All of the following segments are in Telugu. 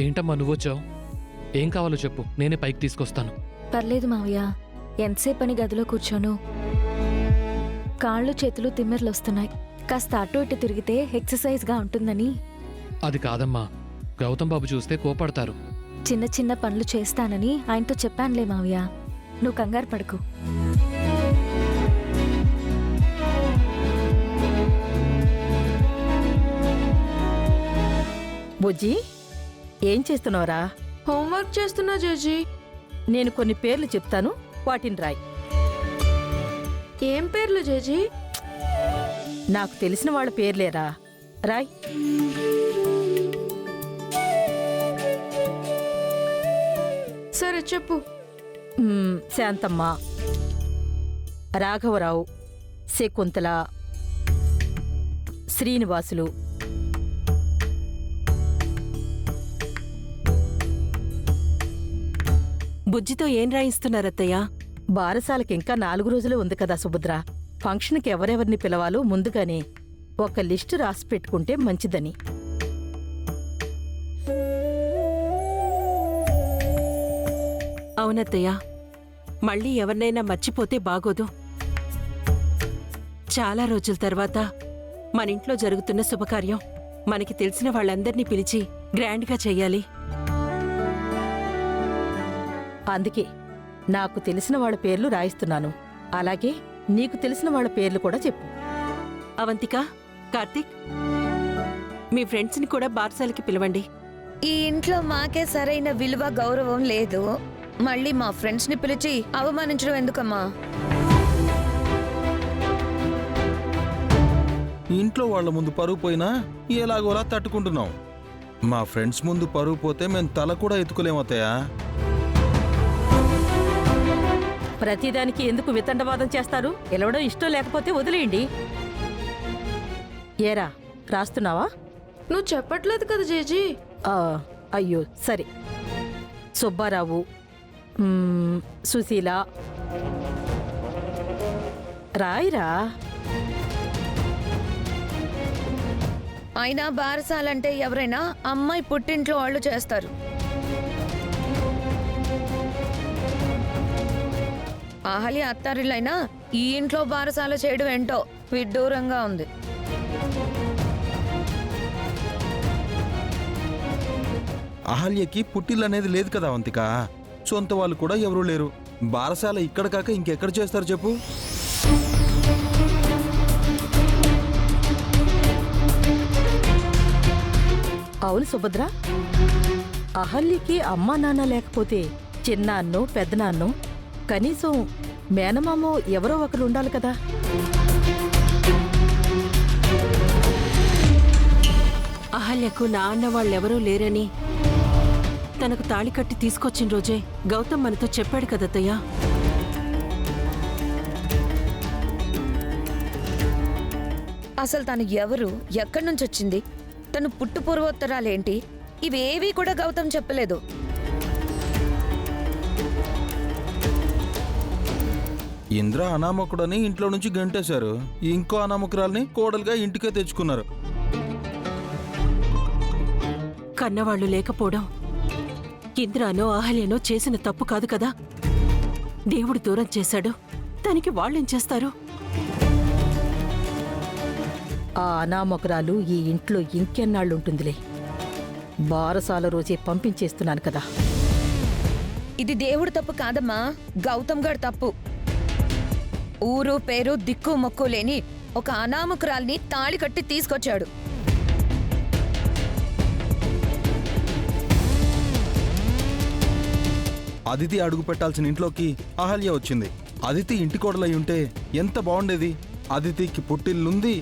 ఏంటమ్మా నువ్వొచ్చావు? ఏం కావాలో చెప్పు, నేనే పైకి తీసుకొస్తాను. పర్లేదు మావయ్య, ఎంతసేపని గదిలో కూర్చోను. కాళ్ళు చేతులు తిమ్మెర్లొస్తున్నాయి. కాస్త అటు ఇటు తిరిగితే ఎక్సర్సైజ్గా ఉంటుందని. అది కాదమ్మా, గౌతమ్ బాబు చూస్తే కోపడతారు. చిన్న చిన్న పనులు చేస్తానని ఆయనతో చెప్పానులే మావయ్య, నువ్వు కంగారు పడకు. బుజ్జి, ఏం చేస్తున్నావురా? హోంవర్క్ చేస్తున్నా జేజీ. నేను కొన్ని పేర్లు చెప్తాను, వాటిని రాయ్. ఏం పేర్లు జేజీ? నాకు తెలిసిన వాళ్ళ పేర్లేరా, రాయ్. సరే చెప్పు. శాంతమ్మ, రాఘవరావు, శకుంతల, శ్రీనివాసులు, బుజ్జితో ఏం రాయిస్తున్నారత్తయ్యా? బారసాలకింకా 4 రోజులే ఉంది కదా సుభద్ర. ఫంక్షన్కి ఎవరెవరిని పిలవాలో ముందుగానే ఒక లిస్టు రాసి పెట్టుకుంటే మంచిదని. అవునత్తయ్యా, మళ్ళీ ఎవరినైనా మర్చిపోతే బాగోదు. చాలా రోజుల తర్వాత మన ఇంట్లో జరుగుతున్న శుభకార్యం. మనకి తెలిసిన వాళ్ళందర్నీ పిలిచి గ్రాండ్గా చెయ్యాలి. అందుకే నాకు తెలిసిన వాళ్ళ పేర్లు రాయిస్తున్నాను. అలాగే నీకు తెలిసిన వాళ్ళ పేర్లు కూడా చెప్పు. అవంతిక, కార్తీక్, మీ ఫ్రెండ్స్ని కూడా బార్సాలకి పిలవండి. ఈ ఇంట్లో మాకే సరైన విలువ గౌరవం లేదు, మళ్ళీ మా ఫ్రెండ్స్ ని పిలిచి అవమానించడం ఎందుకమ్మా? ఇంట్లో వాళ్ళ ముందు పరువు పోయినా ఎలాగోలా తట్టుకుంటున్నాం. మా ఫ్రెండ్స్ ముందు పరువు పోతే మేము తల కూడా ఎత్తుకోలేమవుతాయా? ప్రతిదానికి ఎందుకు వితండవాదం చేస్తారు? గెలవడం ఇష్టం లేకపోతే వదిలేయండి. ఏరా, రాస్తున్నావా? నువ్వు చెప్పట్లేదు కదా జేజీ. అయ్యో సరే. సుబ్బారావు, సుశీల, రాయిరా. అయినా బారసాలంటే ఎవరైనా అమ్మాయి పుట్టింట్లో వాళ్ళు చేస్తారు. అహల్య అత్తారిల్లైనా ఈ ఇంట్లో బారసాల చేయడం ఏంటో విడ్డూరంగా ఉంది. అహల్యకి పుట్టిల్లనేది లేదు కదా అవంతిక. సొంత వాళ్ళు కూడా ఎవరూ లేరు. బారసాల ఇక్కడ కాక ఇంకెక్కడ చేస్తారు చెప్పు? అవును సుభద్ర, అహల్యకి అమ్మా నాన్న లేకపోతే చిన్నాన్నో పెద్దనాన్నో కనీసం మేనమామో ఎవరో ఒకరు ఉండాలి కదా. అహల్యకు నా అన్న వాళ్ళెవరూ లేరని తనకు తాళి కట్టి తీసుకొచ్చిన రోజే గౌతమ్ మనతో చెప్పాడు కదత్తయ్యా. అసలు తను ఎవరు, ఎక్కడి నుంచి వచ్చింది, తను పుట్టు పూర్వోత్తరాలేంటి, ఇవేవీ కూడా గౌతమ్ చెప్పలేదు. ఇంద్ర అనామకుడని ఇంట్లో నుంచి గంటేశారు. ఇంకో అనామకురాల్ని కోడలుగా ఇంటికే తెచ్చుకున్నారు. కన్నవాళ్లు లేకపోవడం ఇంద్రానో అహల్యనో చేసిన తప్పు కాదు కదా. దేవుడు దూరం చేశాడు, దానికి వాళ్ళేం చేస్తారు? ఆ అనామకురాలు ఈ ఇంట్లో ఇంకెన్నాళ్ళుంటుందిలే. బారసాల రోజే పంపించేస్తున్నాను కదా. ఇది దేవుడు తప్పు కాదమ్మా, గౌతమ్ గారు తప్పు. ఊరు పేరు దిక్కు మొక్కు లేని ఒక అనామకురాల్ని తాళి కట్టి తీసుకొచ్చాడు. అదితి అడుగు పెట్టాల్సిన ఇంట్లోకి అహల్య వచ్చింది. అదితి ఇంటి కోడలై ఉంటే ఎంత బాగుండేది. అదితికి పుట్టిల్లుంది,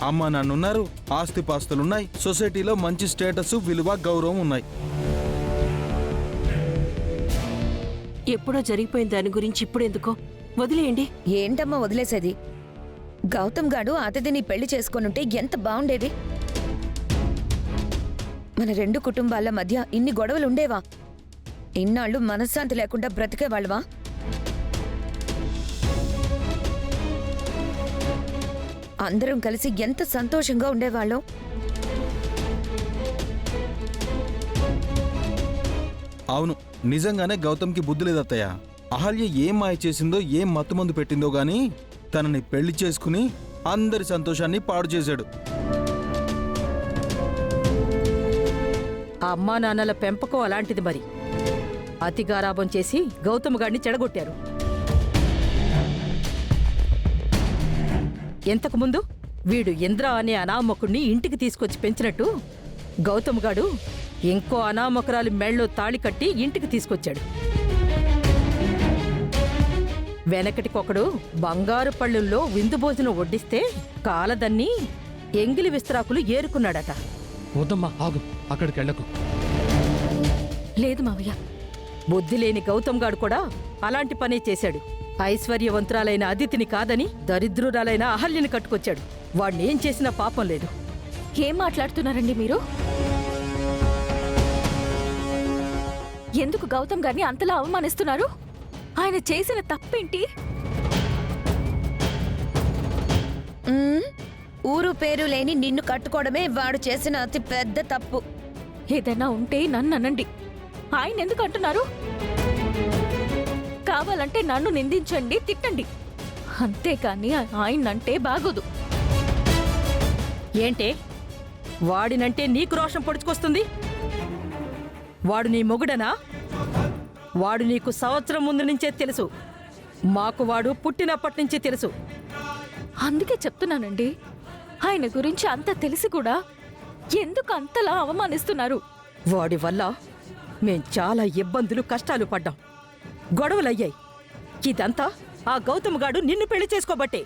అమ్మా నాన్నున్నారు, ఆస్తిపాస్తులున్నాయి, సొసైటీలో మంచి స్టేటస్, విలువ, గౌరవం ఉన్నాయి. ఎప్పుడో జరిగిపోయిన దాని గురించి ఇప్పుడెందుకో వదిలేయండి. ఏంటమ్మా వదిలేసేది? గౌతమ్ గాడు అతిథిని పెళ్లి చేసుకొనుంటే ఎంత బాగుండేది. మన రెండు కుటుంబాల మధ్య ఇన్ని గొడవలుండేవా? ఇన్నాళ్ళు మనశ్శాంతి లేకుండా బ్రతికేవాళ్ళవా? అందరం కలిసి ఎంత సంతోషంగా ఉండేవాళ్ళం. అవును, నిజంగానే గౌతమ్కి బుద్ధి లేదత్తయ్య. అహల్య ఏం మాయ చేసిందో, ఏం మత్తుమందు పెట్టిందో గాని తనని పెళ్లి చేసుకుని అందరి సంతోషాన్ని పాడు చేశాడు. ఆ అమ్మా నాన్నల పెంపకం అలాంటిది మరి. అతి గారాబం చేసి గౌతమ్ గాడిని చెడగొట్టారు. ఎంతకుముందు వీడు ఇంద్ర అనే అనామకుణ్ణి ఇంటికి తీసుకొచ్చి పెంచినట్టు గౌతమ్ గాడు ఇంకో అనామకురాలి మెళ్ళో తాళి కట్టి ఇంటికి తీసుకొచ్చాడు. వెనకటికొకడు బంగారు పళ్ళుల్లో విందు భోజనం వడ్డిస్తే కాలదన్ని ఎంగిలి విస్తరాకులు ఏరుకున్నాడట. వద్దమ్మా, ఆగు, అక్కడికి వెళ్ళకు. లేదు మావయ్య. బుద్ధి లేని గౌతమ్ గాడు కూడా అలాంటి పనే చేశాడు. ఐశ్వర్యవంతురాలైన అదితిని కాదని దరిద్రురాలైన అహల్యని కట్టుకొచ్చాడు. వాణ్ణేం చేసినా పాపం లేదు. ఏం మాట్లాడుతున్నారండి మీరు? ఎందుకు గౌతమ్ గారిని అంతలా అవమానిస్తున్నారు? ఆయన చేసిన తప్పేంటి? ఉమ్, ఊరు పేరు లేని నిన్ను కట్టుకోవడమే వాడు చేసిన అతి పెద్ద తప్పు. ఏదైనా ఉంటే నన్ను అనండి. ఆయన ఎందుకు అంటున్నారు? కావాలంటే నన్ను నిందించండి, తిట్టండి. అంతేకాని ఆయనంటే బాగోదు. ఏంటే వాడినంటే నీకు రోషం పొడుచుకొస్తుంది? వాడు నీ మొగుడనా? వాడు నీకు సంవత్సరం ముందు నుంచే తెలుసు. మాకు వాడు పుట్టినప్పటి నుంచి తెలుసు. అందుకే చెప్తున్నానండి, ఆయన గురించి అంత తెలిసి కూడా ఎందుకు అంతలా అవమానిస్తున్నారు? వాడి వల్ల మేం చాలా ఇబ్బందులు కష్టాలు పడ్డాం, గొడవలయ్యాయి. ఇదంతా ఆ గౌతమ్ గాడు నిన్ను పెళ్లి చేసుకోబట్టే.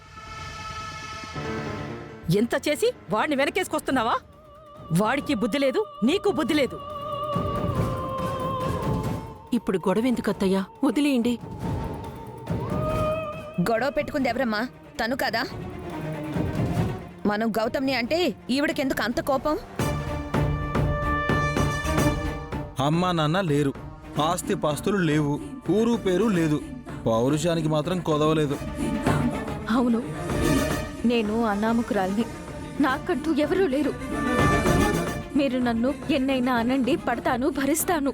ఎంత చేసి వాడిని వెనకేసుకొస్తున్నావా? వాడికి బుద్ధి లేదు, నీకు బుద్ధి లేదు. ఇప్పుడు గొడవెందుకు అత్తయ్యా, వదిలేయండి. గొడవ పెట్టుకుంది ఎవరమ్మా? తను కదా. మనం గౌతమ్ని అంటే ఈవిడకెందుకు అంత కోపం? అమ్మా నాన్న లేరు, ఆస్తి పాస్తులు లేవు, ఊరు పేరు లేదు, పౌరుషానికి మాత్రం కొదవలేదు. అవును, నేను అనామకురాల్ని. నాకంటూ ఎవరూ లేరు. మీరు నన్ను ఎన్నైనా అనండి, పడతాను, భరిస్తాను.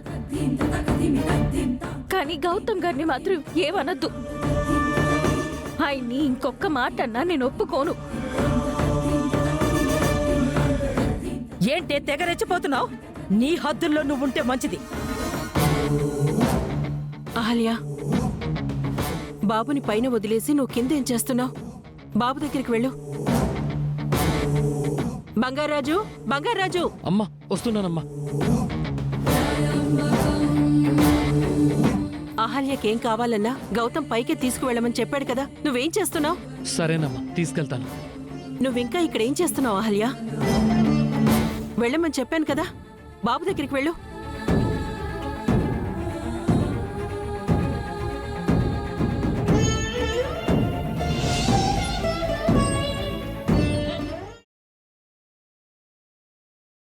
కానీ గౌతమ్ గారిని మాత్రం ఏమనద్దు. ఆయన్ని ఇంకొక్క మాట అన్నా నేను ఒప్పుకోను. ఏంటే తెగ రెచ్చిపోతున్నావు? నీ హద్దుల్లో నువ్వుంటే మంచిది. అహల్య, బాబుని పైన వదిలేసి నువ్వు కిందేం చేస్తున్నావు? బాబు దగ్గరికి వెళ్ళు. బంగారాజు, బంగారాజు! అమ్మా, వస్తున్నానమ్మా. అహల్యకేం కావాలన్నా గౌతమ్ పైకి తీసుకువెళ్ళమని చెప్పాడు కదా, నువ్వేం చేస్తున్నావు? సరేనమ్మా, తీసుకెళ్తాను. నువ్వింకా ఇక్కడేం చేస్తున్నావు అహల్య? వెళ్ళమని చెప్పాను కదా, బాబు దగ్గరికి వెళ్ళు.